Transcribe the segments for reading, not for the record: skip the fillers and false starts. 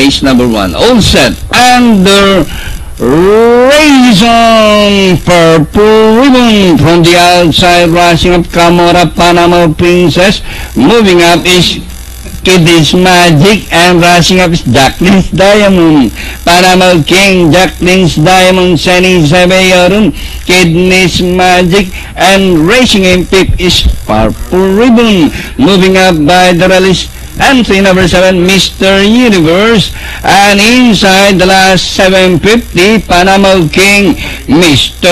race number 1. All set. And the race on purple ribbon from the outside, rushing up Camora Panama Princess. Moving up is Kidney's Magic, and rushing up is Jacqueline's Diamond. Panama King, Jacqueline's Diamond, Sunny Sabayorun, Kidney's Magic, and racing in fifth is Purple Ribbon. Moving up by the release entry number 7, Mr. Universe, and inside the last 750, Panama King, Mr.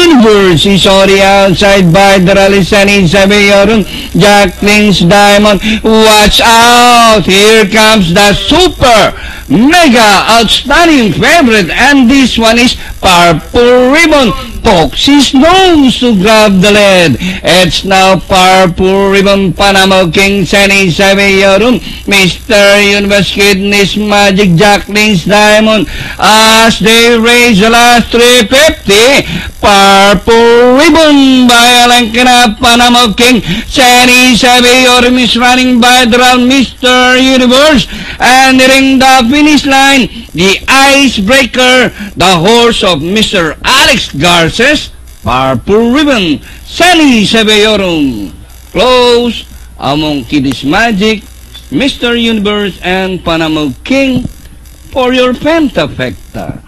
Universe is on the outside by the rally, Sunny Sabayorun, Jacqueline's Diamond. Watch out! Here comes the super mega outstanding favorite, and this one is Purple Ribbon. Foxy's nose to grab the lead. It's now Purple Ribbon, Panama King, Sunny Sabayorun, Mr. Universe, Kidney's Magic, Jacqueline's Diamond. As they raise the last 350, Purple Ribbon by Alankana, Panama King, Sunny Sabayorun is running by the round, Mr. Universe, and nearing the finish line, the icebreaker, the horse of Mr. Alex Garces, Purple Ribbon, Sunny Sabayorun. Close among Kidney's Magic, Mr. Universe, and Panama King for your Pentafecta.